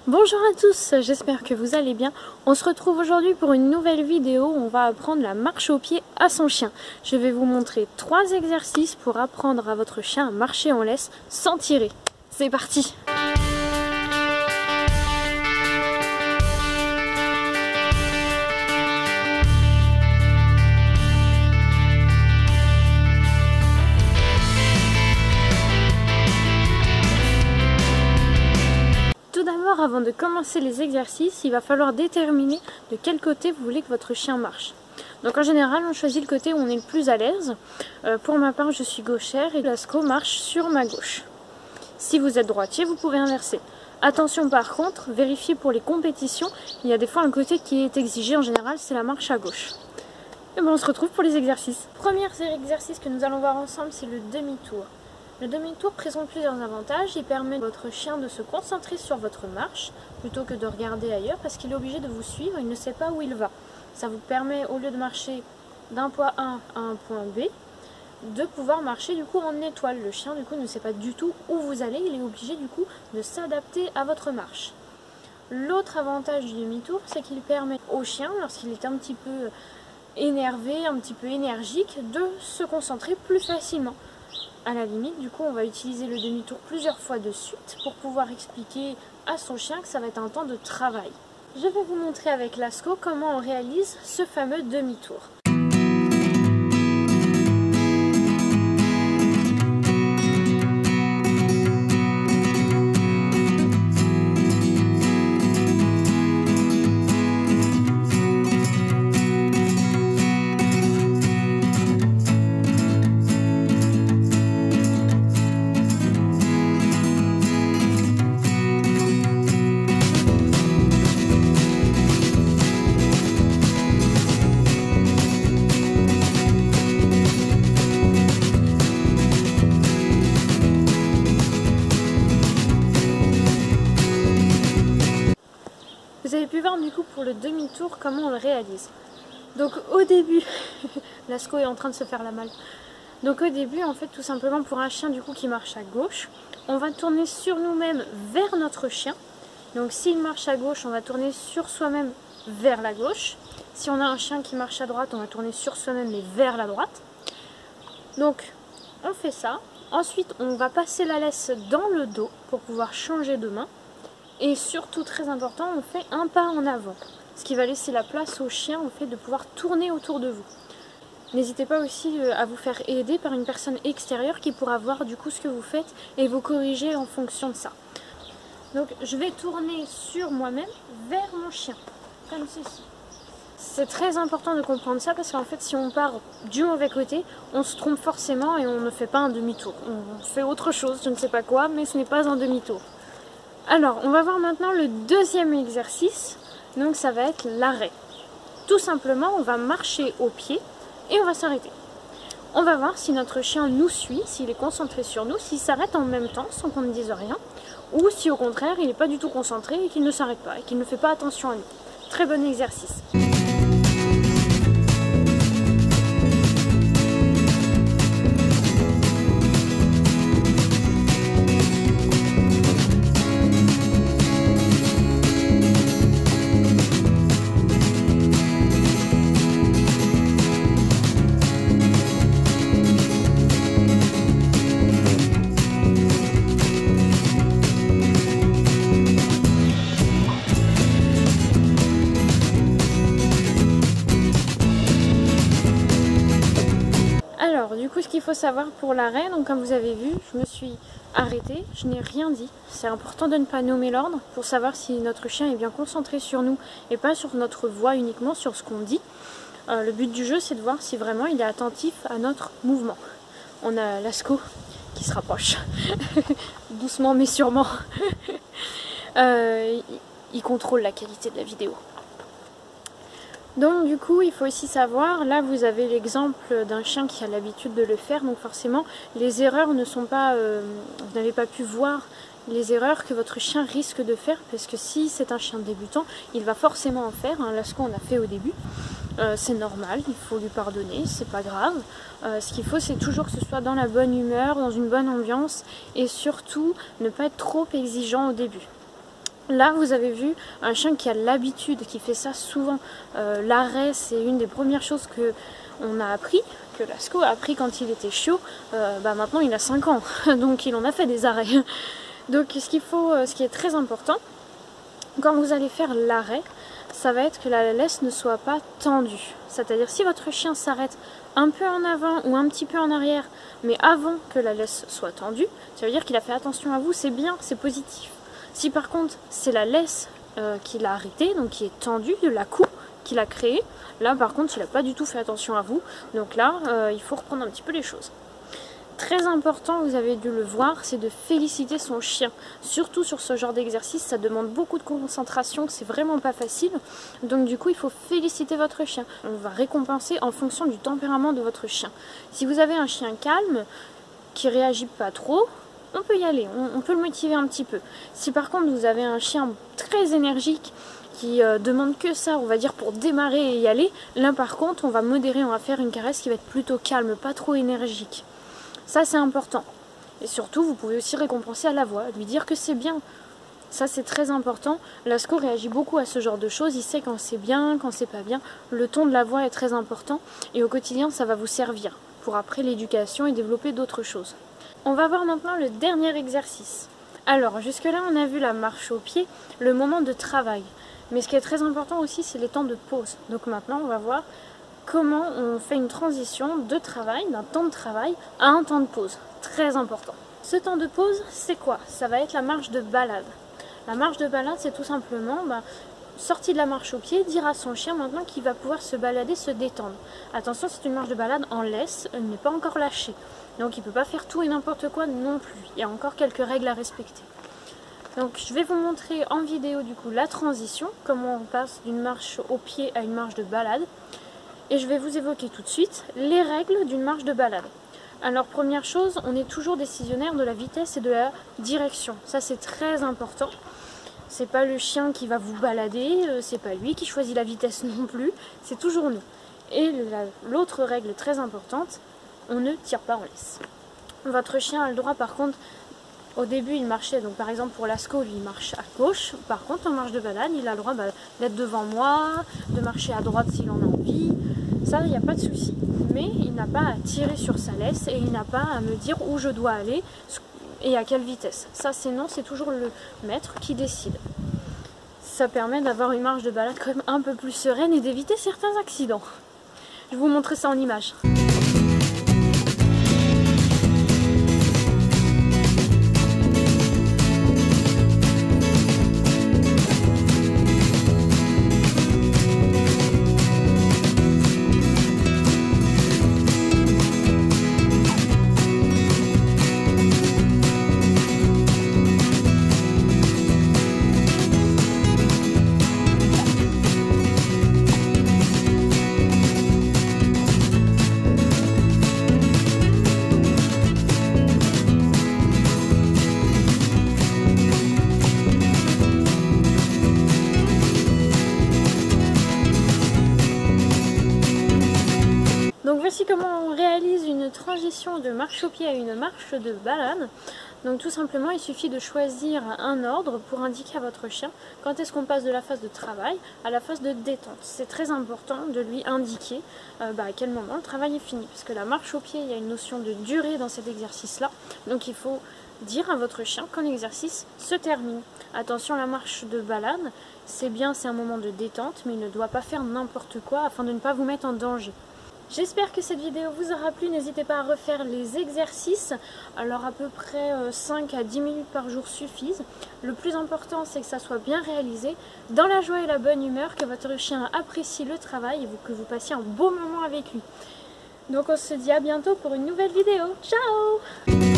Bonjour à tous, j'espère que vous allez bien. On se retrouve aujourd'hui pour une nouvelle vidéo où on va apprendre la marche au pied à son chien. Je vais vous montrer 3 exercices pour apprendre à votre chien à marcher en laisse sans tirer. C'est parti! Avant de commencer les exercices, il va falloir déterminer de quel côté vous voulez que votre chien marche. Donc en général, on choisit le côté où on est le plus à l'aise. Pour ma part, je suis gauchère et Lascaux marche sur ma gauche. Si vous êtes droitier, vous pouvez inverser. Attention par contre, vérifiez pour les compétitions, il y a des fois un côté qui est exigé, en général c'est la marche à gauche. Et bon, on se retrouve pour les exercices. Premier exercice que nous allons voir ensemble, c'est le demi-tour. Le demi-tour présente plusieurs avantages. Il permet à votre chien de se concentrer sur votre marche plutôt que de regarder ailleurs parce qu'il est obligé de vous suivre, il ne sait pas où il va. Ça vous permet, au lieu de marcher d'un point A à un point B, de pouvoir marcher du coup en étoile. Le chien du coup ne sait pas du tout où vous allez, il est obligé du coup de s'adapter à votre marche. L'autre avantage du demi-tour, c'est qu'il permet au chien, lorsqu'il est un petit peu énervé, un petit peu énergique, de se concentrer plus facilement. À la limite, du coup, on va utiliser le demi-tour plusieurs fois de suite pour pouvoir expliquer à son chien que ça va être un temps de travail. Je vais vous montrer avec Lascaux comment on réalise ce fameux demi-tour. Vous avez pu voir du coup pour le demi-tour comment on le réalise. Donc au début, Lascaux est en train de se faire la malle. Donc au début, en fait, tout simplement pour un chien du coup qui marche à gauche, on va tourner sur nous-mêmes vers notre chien. Donc s'il marche à gauche, on va tourner sur soi-même vers la gauche. Si on a un chien qui marche à droite, on va tourner sur soi-même mais vers la droite. Donc on fait ça. Ensuite, on va passer la laisse dans le dos pour pouvoir changer de main. Et surtout, très important, on fait un pas en avant, ce qui va laisser la place au chien en fait, de pouvoir tourner autour de vous. N'hésitez pas aussi à vous faire aider par une personne extérieure qui pourra voir du coup ce que vous faites et vous corriger en fonction de ça. Donc je vais tourner sur moi-même vers mon chien, comme ceci. C'est très important de comprendre ça parce qu'en fait si on part du mauvais côté, on se trompe forcément et on ne fait pas un demi-tour. On fait autre chose, je ne sais pas quoi, mais ce n'est pas un demi-tour. Alors, on va voir maintenant le deuxième exercice, donc ça va être l'arrêt. Tout simplement, on va marcher au pied et on va s'arrêter. On va voir si notre chien nous suit, s'il est concentré sur nous, s'il s'arrête en même temps sans qu'on ne dise rien, ou si au contraire, il n'est pas du tout concentré et qu'il ne s'arrête pas, et qu'il ne fait pas attention à nous. Très bon exercice. Du coup, ce qu'il faut savoir pour l'arrêt, donc comme vous avez vu, je me suis arrêtée, je n'ai rien dit. C'est important de ne pas nommer l'ordre pour savoir si notre chien est bien concentré sur nous et pas sur notre voix uniquement, sur ce qu'on dit. Le but du jeu, c'est de voir si vraiment il est attentif à notre mouvement. On a Lascaux qui se rapproche, doucement mais sûrement. Il contrôle la qualité de la vidéo. Donc du coup, il faut aussi savoir, là vous avez l'exemple d'un chien qui a l'habitude de le faire, donc forcément les erreurs ne sont pas, vous n'avez pas pu voir les erreurs que votre chien risque de faire, parce que si c'est un chien débutant, il va forcément en faire, hein, là ce qu'on a fait au début. C'est normal, il faut lui pardonner, c'est pas grave. Ce qu'il faut, c'est toujours que ce soit dans la bonne humeur, dans une bonne ambiance, et surtout ne pas être trop exigeant au début. Là, vous avez vu un chien qui a l'habitude, qui fait ça souvent. L'arrêt, c'est une des premières choses que on a appris, que Lascaux a appris quand il était chiot. Maintenant, il a 5 ans, donc il en a fait des arrêts. Donc, ce qui est très important, quand vous allez faire l'arrêt, ça va être que la laisse ne soit pas tendue. C'est-à-dire, si votre chien s'arrête un peu en avant ou un petit peu en arrière, mais avant que la laisse soit tendue, ça veut dire qu'il a fait attention à vous, c'est bien, c'est positif. Si par contre c'est la laisse qu'il a arrêtée, donc qui est tendue, de la coupe qu'il a créée, là par contre il n'a pas du tout fait attention à vous, donc là il faut reprendre un petit peu les choses. Très important, vous avez dû le voir, c'est de féliciter son chien. Surtout sur ce genre d'exercice, ça demande beaucoup de concentration, c'est vraiment pas facile. Donc du coup, il faut féliciter votre chien. On va récompenser en fonction du tempérament de votre chien. Si vous avez un chien calme, qui réagit pas trop, on peut y aller, on peut le motiver un petit peu. Si par contre vous avez un chien très énergique, qui demande que ça, on va dire pour démarrer et y aller, là par contre on va modérer, on va faire une caresse qui va être plutôt calme, pas trop énergique. Ça c'est important. Et surtout vous pouvez aussi récompenser à la voix, lui dire que c'est bien. Ça c'est très important. Lascaux réagit beaucoup à ce genre de choses, il sait quand c'est bien, quand c'est pas bien. Le ton de la voix est très important et au quotidien ça va vous servir pour après l'éducation et développer d'autres choses. On va voir maintenant le dernier exercice. Alors jusque là on a vu la marche au pied, le moment de travail. Mais ce qui est très important aussi c'est les temps de pause. Donc maintenant on va voir comment on fait une transition de travail, d'un temps de travail à un temps de pause. Très important. Ce temps de pause, c'est quoi? Ça va être la marche de balade. La marche de balade, c'est tout simplement sortie de la marche au pied, dire à son chien maintenant qu'il va pouvoir se balader, se détendre. Attention, c'est une marche de balade en laisse, elle n'est pas encore lâchée. Donc il ne peut pas faire tout et n'importe quoi non plus. Il y a encore quelques règles à respecter. Donc je vais vous montrer en vidéo du coup la transition, comment on passe d'une marche au pied à une marche de balade. Et je vais vous évoquer tout de suite les règles d'une marche de balade. Alors première chose, on est toujours décisionnaire de la vitesse et de la direction. Ça c'est très important. C'est pas le chien qui va vous balader, c'est pas lui qui choisit la vitesse non plus, c'est toujours nous. Et l'autre règle très importante, on ne tire pas en laisse. Votre chien a le droit par contre, au début il marchait, donc par exemple pour Lascaux, lui il marche à gauche. Par contre en marche de balade, il a le droit d'être devant moi, de marcher à droite s'il en a envie. Ça, il n'y a pas de souci. Mais il n'a pas à tirer sur sa laisse et il n'a pas à me dire où je dois aller et à quelle vitesse. Ça, c'est toujours le maître qui décide. Ça permet d'avoir une marche de balade quand même un peu plus sereine et d'éviter certains accidents. Je vais vous montrer ça en image. Donc voici comment on réalise une transition de marche au pied à une marche de balade. Donc tout simplement, il suffit de choisir un ordre pour indiquer à votre chien quand est-ce qu'on passe de la phase de travail à la phase de détente. C'est très important de lui indiquer à quel moment le travail est fini. Parce que la marche au pied, il y a une notion de durée dans cet exercice-là. Donc il faut dire à votre chien quand l'exercice se termine. Attention, la marche de balade, c'est bien, c'est un moment de détente, mais il ne doit pas faire n'importe quoi afin de ne pas vous mettre en danger. J'espère que cette vidéo vous aura plu, n'hésitez pas à refaire les exercices, alors à peu près 5 à 10 minutes par jour suffisent. Le plus important c'est que ça soit bien réalisé, dans la joie et la bonne humeur, que votre chien apprécie le travail et que vous passiez un beau moment avec lui. Donc on se dit à bientôt pour une nouvelle vidéo, ciao!